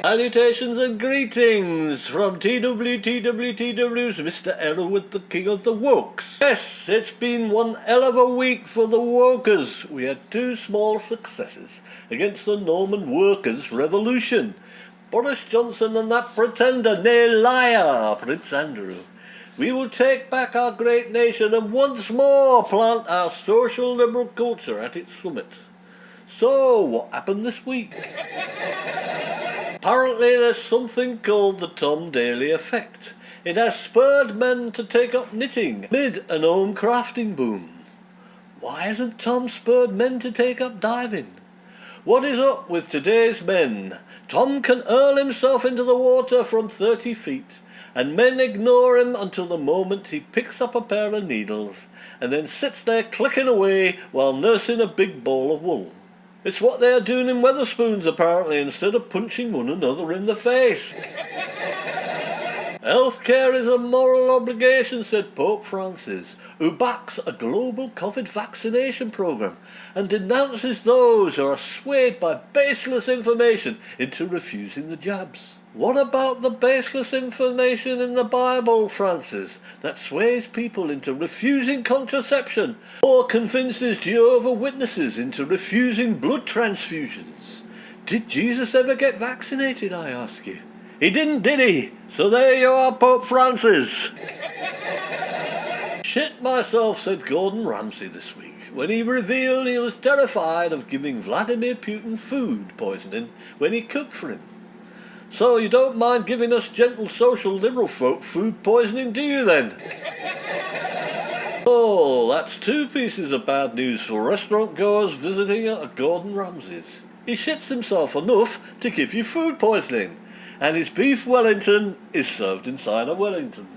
Salutations and greetings from Twtwtw's Mr. Hereward, the king of the wokes. Yes, it's been one hell of a week for the wokers. We had two small successes against the Norman workers' revolution. Boris Johnson and that pretender, nay liar, Prince Andrew. We will take back our great nation and once more plant our social liberal culture at its summit. So, what happened this week? Apparently there's something called the Tom Daley effect. It has spurred men to take up knitting amid an home crafting boom. Why hasn't Tom spurred men to take up diving? What is up with today's men? Tom can hurl himself into the water from 30 feet, and men ignore him until the moment he picks up a pair of needles, and then sits there clicking away while nursing a big ball of wool. It's what they are doing in Wetherspoons apparently, instead of punching one another in the face. Healthcare is a moral obligation, said Pope Francis, who backs a global COVID vaccination programme and denounces those who are swayed by baseless information into refusing the jabs. What about the baseless information in the Bible, Francis, that sways people into refusing contraception or convinces Jehovah's Witnesses into refusing blood transfusions? Did Jesus ever get vaccinated, I ask you? He didn't, did he? So there you are, Pope Francis. Shit myself, said Gordon Ramsay this week, when he revealed he was terrified of giving Vladimir Putin food poisoning when he cooked for him. So you don't mind giving us gentle social liberal folk food poisoning, do you then? Oh, that's two pieces of bad news for restaurant goers visiting at Gordon Ramsay's. He shits himself enough to give you food poisoning, and his beef Wellington is served inside a Wellington.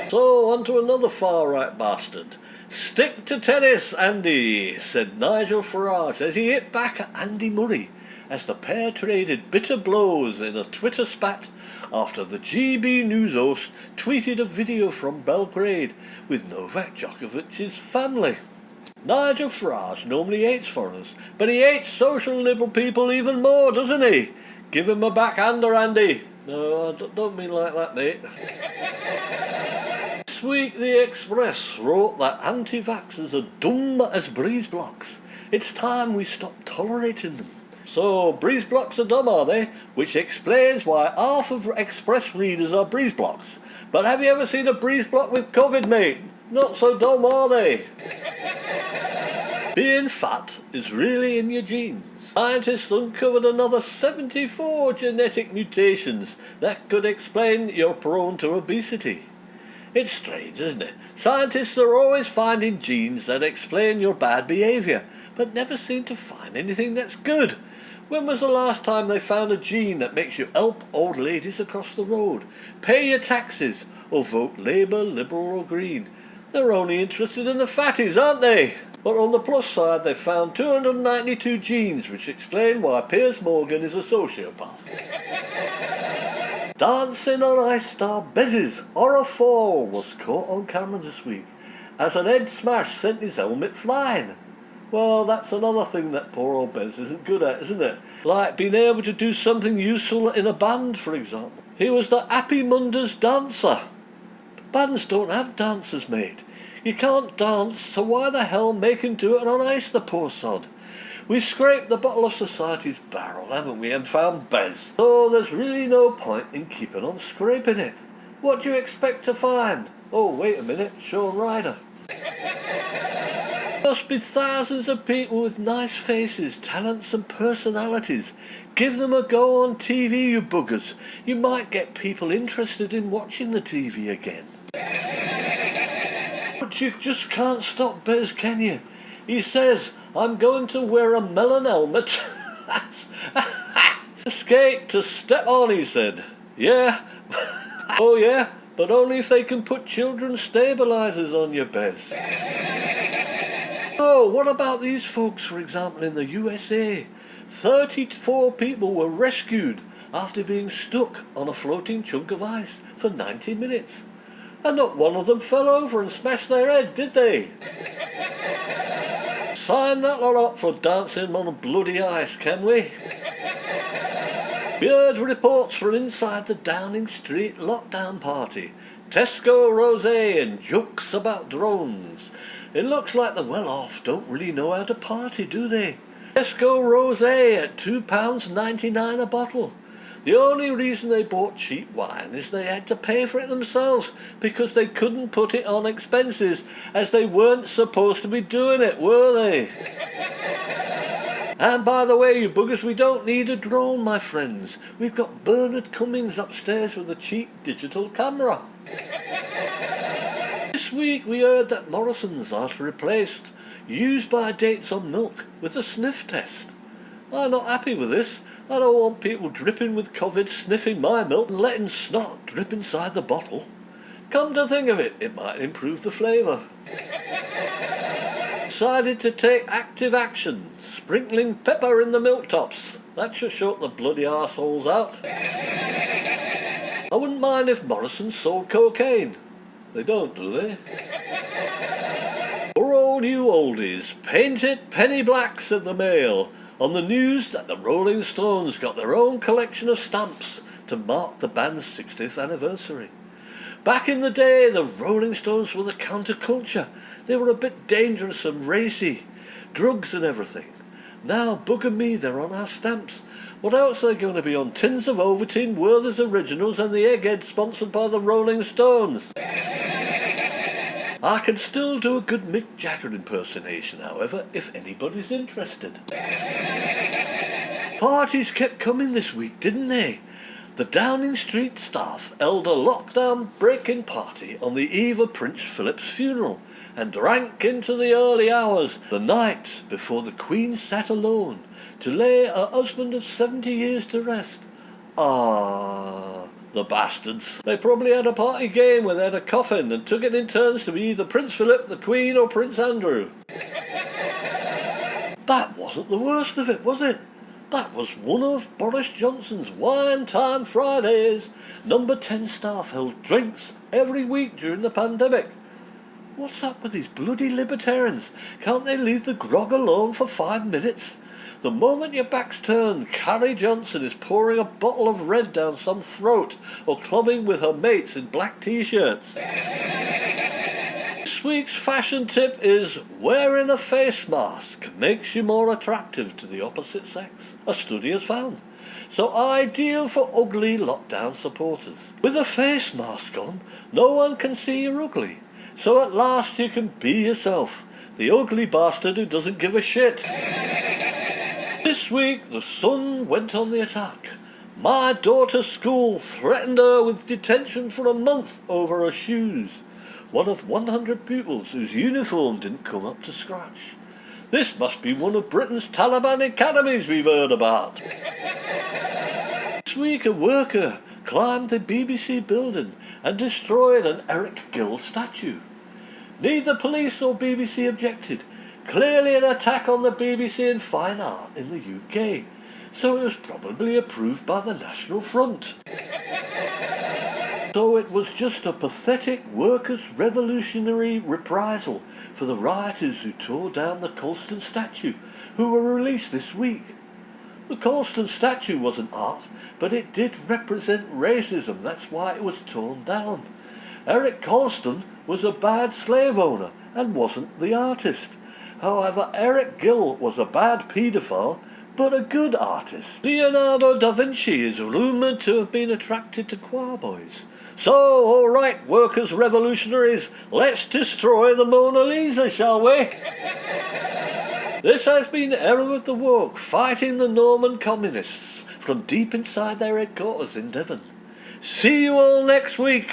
So on to another far-right bastard. Stick to tennis, Andy, said Nigel Farage as he hit back at Andy Murray, as the pair traded bitter blows in a Twitter spat after the GB News host tweeted a video from Belgrade with Novak Djokovic's family. Nigel Farage normally hates foreigners, but he hates social liberal people even more, doesn't he? Give him a backhander, Andy. No, I don't mean like that, mate. This week the Express wrote that anti-vaxxers are dumb as breeze blocks. It's time we stop tolerating them. So, breeze blocks are dumb, are they? Which explains why half of Express readers are breeze blocks. But have you ever seen a breeze block with COVID, mate? Not so dumb, are they? Being fat is really in your genes. Scientists uncovered another 74 genetic mutations that could explain you're prone to obesity. It's strange, isn't it? Scientists are always finding genes that explain your bad behaviour, but never seem to find anything that's good. When was the last time they found a gene that makes you help old ladies across the road, pay your taxes, or vote Labour, Liberal or Green? They're only interested in the fatties, aren't they? But on the plus side, they found 292 genes which explain why Piers Morgan is a sociopath. Dancing on Ice star Bez's horror fall was caught on camera this week as an head smash sent his helmet flying. Well, that's another thing that poor old Bez isn't good at, isn't it? Like being able to do something useful in a band, for example. He was the Happy Mondays dancer. But bands don't have dancers, mate. You can't dance, so why the hell make him do it on ice, the poor sod? We scraped the bottom of society's barrel, haven't we, and found Bez. So there's really no point in keeping on scraping it. What do you expect to find? Oh, wait a minute, Shaun Ryder. There must be thousands of people with nice faces, talents and personalities. Give them a go on TV, you buggers. You might get people interested in watching the TV again. But you just can't stop Bez, can you? He says, I'm going to wear a melon helmet. Skate to step on, he said. Yeah. Oh yeah, but only if they can put children's stabilisers on your Bez. Oh, what about these folks, for example, in the USA? 34 people were rescued after being stuck on a floating chunk of ice for 90 minutes. And not one of them fell over and smashed their head, did they? Sign that lot up for dancing on bloody ice, can we? We heard reports from inside the Downing Street lockdown party. Tesco rosé and jokes about drones. It looks like the well-off don't really know how to party, do they? Tesco rosé at £2.99 a bottle. The only reason they bought cheap wine is they had to pay for it themselves because they couldn't put it on expenses, as they weren't supposed to be doing it, were they? And by the way, you buggers, we don't need a drone, my friends. We've got Bernard Cummings upstairs with a cheap digital camera. This week we heard that Morrison's are to replace use-by dates on milk with a sniff test. I'm not happy with this. I don't want people dripping with COVID sniffing my milk and letting snot drip inside the bottle. Come to think of it, it might improve the flavour. Decided to take active action, sprinkling pepper in the milk tops. That should shut the bloody arseholes out. I wouldn't mind if Morrison sold cocaine. They don't, do they? For all you oldies, paint it penny black, said the Mail, on the news that the Rolling Stones got their own collection of stamps to mark the band's 60th anniversary. Back in the day, the Rolling Stones were the counterculture. They were a bit dangerous and racy, drugs and everything. Now, bugger me, they're on our stamps. What else are they going to be on? Tins of Ovaltine, Werther's Originals and the Egghead sponsored by the Rolling Stones. I can still do a good Mick Jagger impersonation, however, if anybody's interested. Parties kept coming this week, didn't they? The Downing Street staff held a lockdown break-in party on the eve of Prince Philip's funeral and drank into the early hours, the night before the Queen sat alone to lay her husband of 70 years to rest. Ah, the bastards. They probably had a party game where they had a coffin and took it in turns to be either Prince Philip, the Queen or Prince Andrew. That wasn't the worst of it, was it? That was one of Boris Johnson's Wine Time Fridays. Number 10 staff held drinks every week during the pandemic. What's up with these bloody libertarians? Can't they leave the grog alone for 5 minutes? The moment your back's turned, Carrie Johnson is pouring a bottle of red down some throat or clubbing with her mates in black t-shirts. This week's fashion tip is wearing a face mask makes you more attractive to the opposite sex, a study has found. So ideal for ugly lockdown supporters. With a face mask on, no one can see you're ugly. So at last you can be yourself, the ugly bastard who doesn't give a shit. This week the Sun went on the attack. My daughter's school threatened her with detention for a month over her shoes. One of 100 pupils whose uniform didn't come up to scratch. This must be one of Britain's Taliban academies we've heard about. This week a worker climbed the BBC building and destroyed an Eric Gill statue. Neither police or BBC objected. Clearly an attack on the BBC and fine art in the UK. So it was probably approved by the National Front. So it was just a pathetic workers' revolutionary reprisal for the rioters who tore down the Colston statue, who were released this week. The Colston statue wasn't art, but it did represent racism, that's why it was torn down. Eric Colston was a bad slave owner and wasn't the artist. However, Eric Gill was a bad paedophile, but a good artist. Leonardo da Vinci is rumoured to have been attracted to choir boys. So, all right, workers' revolutionaries, let's destroy the Mona Lisa, shall we? This has been Hereward the Woke fighting the Norman communists from deep inside their headquarters in Devon. See you all next week.